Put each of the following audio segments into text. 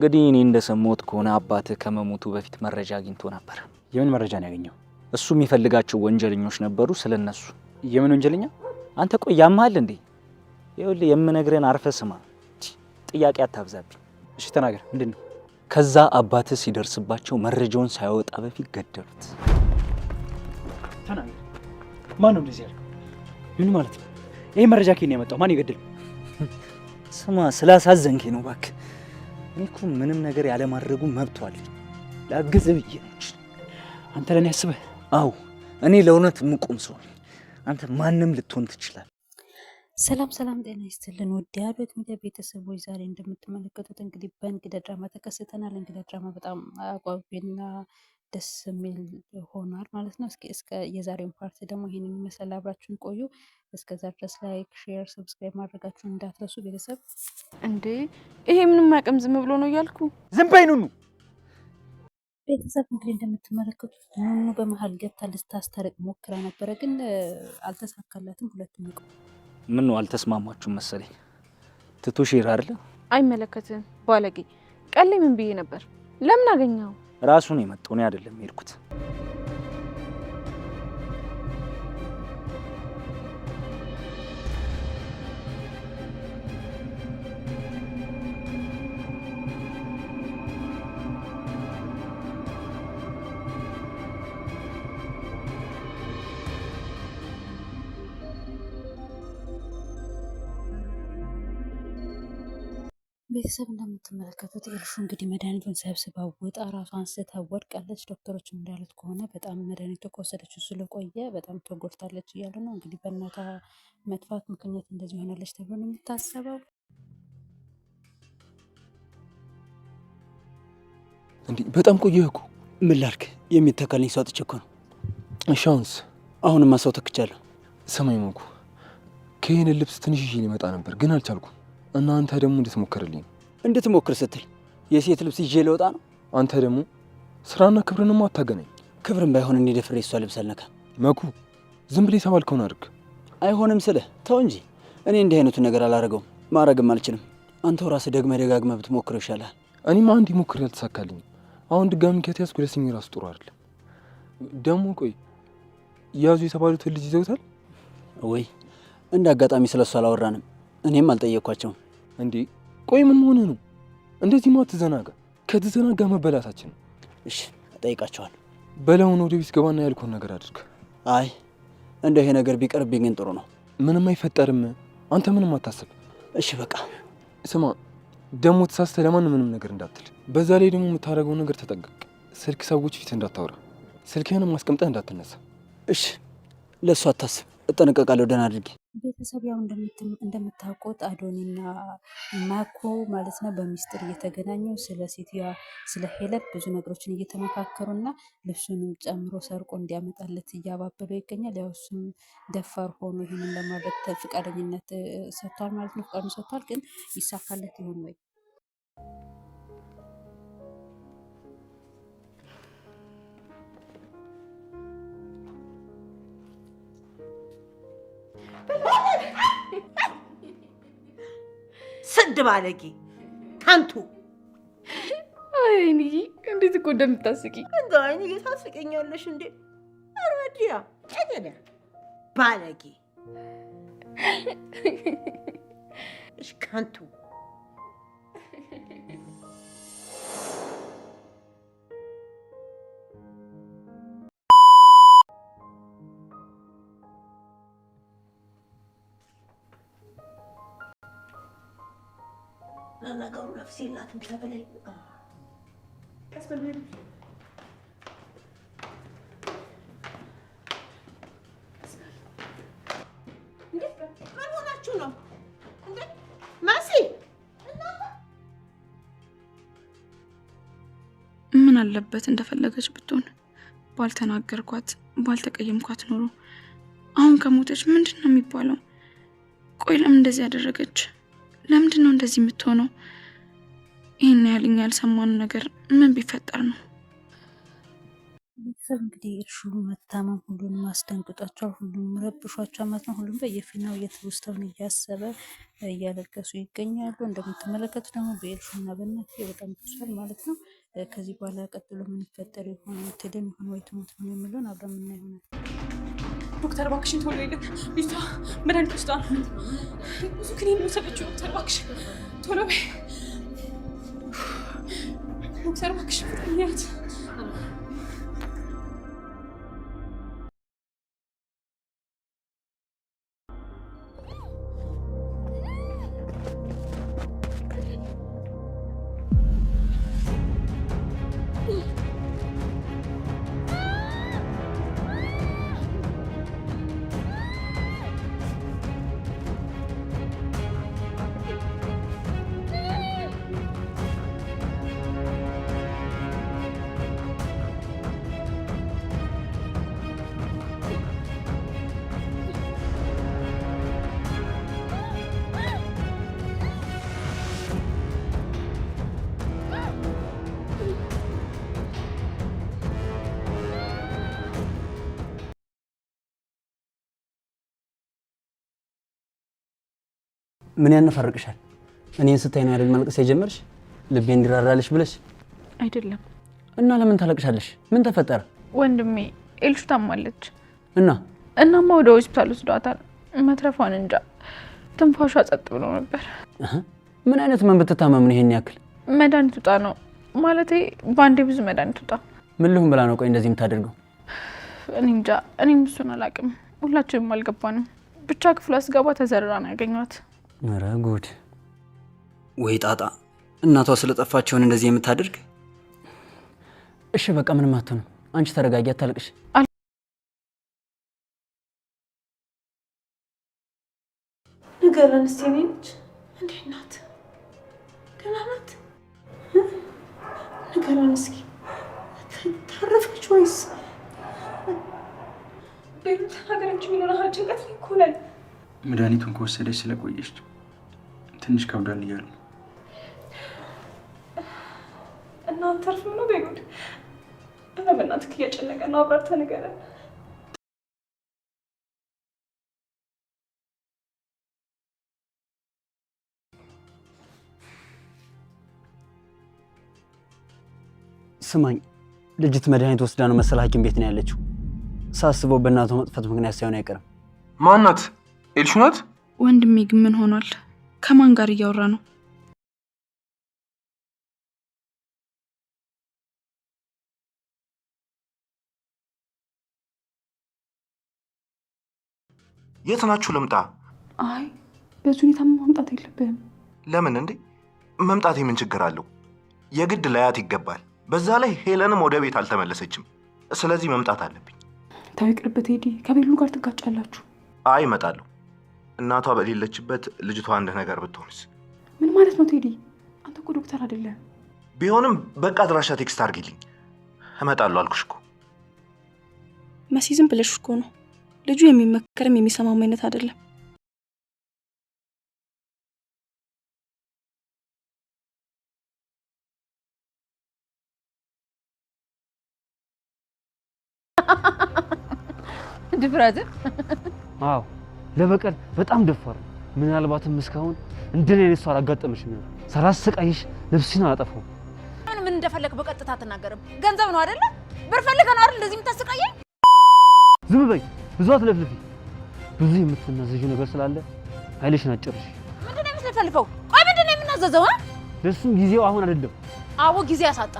እንግዲህ እኔ እንደሰማሁት ከሆነ አባትህ ከመሞቱ በፊት መረጃ አግኝቶ ነበር። የምን መረጃ ነው ያገኘው? እሱ የሚፈልጋቸው ወንጀለኞች ነበሩ። ስለነሱ። የምን ወንጀለኛ? አንተ ቆይ ያማል እንዴ? ይኸውልህ የምነግርህን አርፈህ ስማ። ጥያቄ አታብዛብኝ። እሺ ተናገር፣ ምንድን ነው? ከዛ አባትህ ሲደርስባቸው መረጃውን ሳያወጣ በፊት ገደሉት። ተናገር። ማን ነው እንደዚህ ያለው? ምን ማለት ነው? ይሄ መረጃ ከየት ነው ያመጣው? ማን ይገደለው? ስማ፣ ስላሳዘንከኝ ነው እባክህ። እኔ እኮ ምንም ነገር ያለ ማድረጉ መብቱ አለኝ። ላግዝህ ብዬ ነው። አንተ ለኔ ያስበህ? አዎ፣ እኔ ለእውነት የምቆም ሰው ነኝ። አንተ ማንም ልትሆን ትችላለህ። ሰላም ሰላም፣ ጤና ይስጥልን ውድ የአዶት ሚዲያ ቤተሰቦች፣ ዛሬ እንደምትመለከቱት እንግዲህ በእንግዳ ድራማ ተከስተናል። እንግዳ ድራማ በጣም አጓጊና ደስ የሚል ሆኗል ማለት ነው። እስከ የዛሬውን ፓርት ደግሞ ይሄንን ይመስላል። አብራችሁን ቆዩ። እስከዛ ድረስ ላይክ፣ ሼር፣ ሰብስክራይብ ማድረጋችሁን እንዳትረሱ ቤተሰብ። እንዴ ይሄ ምንም አቅም ዝም ብሎ ነው እያልኩ ዝም በይ ኑኑ። ቤተሰብ እንግዲህ እንደምትመለከቱት ኑኑ በመሀል ገብታ ልታስታርቅ ሞክራ ነበረ፣ ግን አልተሳካላትም። ሁለቱም ይቆ ምን ነው አልተስማማችሁም መሰለኝ። ትቶሽ ይራ አይደለ? አይመለከትም ባለጌ። ቀሌ ምን ብዬ ነበር? ለምን አገኘው? ራሱን የመጣው ነው አይደለም የሄድኩት። ቤተሰብ እንደምትመለከቱት ኤልሹ እንግዲህ መድኃኒቱን ሰብስባ ወጣ ራሷን ስታ ወድቃለች። ዶክተሮች እንዳሉት ከሆነ በጣም መድኃኒቱ ከወሰደችው ስለቆየ በጣም ተጎድታለች እያሉ ነው። እንግዲህ በእናቷ መጥፋት ምክንያት እንደዚህ ሆናለች ተብሎ ነው የሚታሰበው። እንዴ በጣም ቆየህ እኮ። ምን ላድርግ? የሚተካልኝ ሰው አጥቼ እኮ ነው። እሺ አሁንማ ሰው ተክቻለሁ። ሰማይ ሞኩ ከይህን ልብስ ትንሽ ይዤ ሊመጣ ነበር ግን አልቻልኩም። እና አንተ ደግሞ እንድትሞክርልኝ። እንድትሞክር ስትል የሴት ልብስ ይዤ ልወጣ ነው? አንተ ደግሞ ስራና ክብርንማ አታገናኝ። ክብርን ባይሆን እኔ ደፍሬ እሷ ልብስ አልነካ። መኩ ዝም ብለህ የተባልከውን አድርግ። አይሆንም ስልህ ተው እንጂ እኔ እንዲህ አይነቱን ነገር አላደርገውም፣ ማድረግም አልችልም። አንተው ራስህ ደጋግመህ ብትሞክረው ይሻላል። እኔማ አንድ ሞክሬ አልተሳካልኝም። አሁን ድጋሚ ከተያዝኩ ሁለተኛ ራሱ ጥሩ አይደለም። ደግሞ ቆይ ያዙ የተባሉትን ልጅ ይዘውታል ወይ? እንደ አጋጣሚ ስለሷ አላወራንም፣ እኔም አልጠየኳቸውም። እንዴ ቆይ ምን ሆነ ነው? እንደዚህ ማት ተዘናጋ። ከተዘናጋ መበላታችን ነው። እሺ እጠይቃቸዋለሁ። በለውን ወደ ቤት ገባና ያልኩህን ነገር አድርግ። አይ እንደ ይሄ ነገር ቢቀርብኝ ግን ጥሩ ነው። ምንም አይፈጠርም፣ አንተ ምንም አታስብ። እሺ በቃ ስማ፣ ደግሞ ተሳስተህ ለማንም ምንም ነገር እንዳትል። በዛ ላይ ደግሞ የምታደርገው ነገር ተጠንቀቅ። ስልክ ሰዎች ፊት እንዳታወራ፣ ስልክህንም አስቀምጠህ እንዳትነሳ። እሺ ለእሱ አታስብ፣ እጠነቀቃለሁ ደህና አድርጌ። ቤተሰብ ያው እንደምታውቁት አዶኒና ማኮ ማለት ነው በሚስጥር እየተገናኙ ስለ ሴትዮዋ ስለ ሄለን ብዙ ነገሮችን እየተመካከሩና ልብሱንም ጨምሮ ሰርቆ እንዲያመጣለት እያባበለው ይገኛል። ያው እሱም ደፋር ሆኖ ይህንን ለማድረግ ፈቃደኝነት ሰጥቷል ማለት ነው። ፈቃዱን ሰጥቷል፣ ግን ይሳካለት ይሆን ወይ? ስድ ባለጌ ታንቱ። አይኔ እንዴት እኮ እንደምታስቂ! እንደ አይኔ እየታስቀኛለሽ እንዴ? አረዲያ ጨደደ ባለጌ እሽ ካንቱ። ለነገሩ ነፍስ የላትም ተብለኝ ምን ሆናችሁ ነው እንዴ? መሲ ምን አለበት እንደፈለገች ብትሆን፣ ባልተናገርኳት ባልተቀየምኳት ኖሮ። አሁን ከሞተች ምንድን ነው የሚባለው? ቆይ ለምን እንደዚህ ያደረገች? ለምንድን ነው እንደዚህ የምትሆነው? ይሄን ያህል እኛ ያልሰማነው ነገር ምን ቢፈጠር ነው? ቤተሰብ እንግዲህ እርሹ መታመም ሁሉንም አስደንግጧቸዋል። ሁሉም ረብሿቸው ማለት ነው። ሁሉም በየፊናው የትውስታውን እያሰበ እያለቀሱ ይገኛሉ። እንደምትመለከቱ ደግሞ በኤልሹና በእናት በጣም ተሷል ማለት ነው። ከዚህ በኋላ ቀጥሎ ምን ይፈጠር ይሆን? ትድን ይሆን ወይ ትሞት ይሆን የሚለውን አብረን የምናየው ይሆናል። ዶክተር እባክሽን ቶሎ ሄደ ልጅቷ መድኃኒት ውስጥ ብዙ ክኒን ወሰደችው። ዶክተር እባክሽን ቶሎ በይ ዶክተር እባክሽን ያት ምን ያነፈርቅሻል? እኔን ስታይ ነው አይደል ማልቀስ የጀመርሽ? ልቤ እንዲራራልሽ ብለሽ አይደለም። እና ለምን ታለቅሻለሽ? ምን ተፈጠረ? ወንድሜ ኤልሹ ታማለች እናማ ወደ ሆስፒታል ወስዷታል። መትረፏን እንጃ። ትንፋሿ ጸጥ ብሎ ነበር። ምን አይነት ምን ብትታመም ነው ይሄን ያክል? መድኃኒት ውጣ ነው ማለቴ፣ ባንዴ ብዙ መድኃኒት ውጣ። ምን ልሁን ብላ ነው ቆይ እንደዚህ የምታደርገው? እኔ እንጃ። እኔም እሱን አላውቅም። ሁላችንም አልገባንም። ብቻ ክፍሏ አስገባ ተዘርራ ነው ያገኘኋት። ኧረ ጉድ! ወይ ጣጣ! እናቷ ስለጠፋችውን እንደዚህ የምታደርግ። እሺ በቃ ምንም አትሆንም። አንቺ ተረጋጊ፣ አታልቅሽ። ንገረን እስኪ ነች እንዴት ናት? ደህና ናት? ንገረን እስኪ ታረፈች ወይስ? ቤት ሀገራችን የሚኖረው ጭንቀት ይኮናል። መድኃኒቱን ከወሰደች ስለቆየች ትንሽ ከብዳል እያሉ እናንተ ተርፍ ነው ቤጉድ። እረ በእናትህ እያጨነቀ ነው። አብራርተህ ንገረን። ስማኝ፣ ልጅት መድኃኒት ወስዳ ነው መሰል ሐኪም ቤት ነው ያለችው። ሳስበው በእናቷ መጥፋት ምክንያት ሳይሆን አይቀርም። ማናት? ኤልሹ ናት? ወንድሜ ግን ምን ሆኗል? ከማን ጋር እያወራ ነው? የት ናችሁ? ልምጣ? አይ በዚህ ሁኔታ መምጣት የለብህም። ለምን እንዴ? መምጣት ምን ችግር አለው? የግድ ላያት ይገባል። በዛ ላይ ሄለንም ወደ ቤት አልተመለሰችም። ስለዚህ መምጣት አለብኝ። ተው ይቅርብህ ቴዲ፣ ከቤሉ ጋር ትጋጫላችሁ። አይ እመጣለሁ። እናቷ በሌለችበት ልጅቷ አንድ ነገር ብትሆንስ? ምን ማለት ነው ቴዲ? አንተ እኮ ዶክተር አይደለም። ቢሆንም በቃ አድራሻ ቴክስት አድርጊልኝ። እመጣለሁ አልኩሽ እኮ። መሲ ዝም ብለሽ እኮ ነው። ልጁ የሚመከርም የሚሰማም አይነት አይደለም። ድፍረት። አዎ ለበቀል በጣም ደፋር። ምናልባትም እስካሁን እንደኔ አይነት ሰው አላጋጠመሽም ነው። ሳላሰቃይሽ ልብስሽን አላጠፋው። ምን እንደፈለክ በቀጥታ አትናገርም? ገንዘብ ነው አይደለ? ብር ፈልገህ ነው አይደል እንደዚህ የምታሰቃየኝ? ዝም በይ፣ ብዙ አትለፍልፊ። ብዙ የምትናዘዡ ነገር ስላለ ኃይልሽን አጨርሽ። ምንድን ነው የምትፈልፈው? ቆይ ምንድን ነው የምናዘዘው? ለሱም ጊዜው አሁን አይደለም። አዎ ጊዜ ያሳጣ።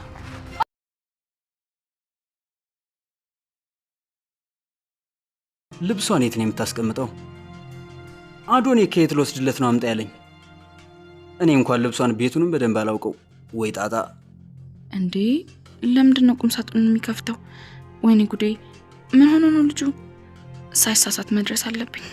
ልብሷን የት ነው የምታስቀምጠው? አዶኔ ከየት ልወስድለት ነው አምጣ ያለኝ? እኔ እንኳን ልብሷን ቤቱንም በደንብ አላውቀው። ወይ ጣጣ! እንዴ ለምንድን ነው ቁም ሳጥኑን የሚከፍተው? ወይኔ ጉዴ! ምን ሆኖ ነው ልጁ? ሳይሳሳት መድረስ አለብኝ።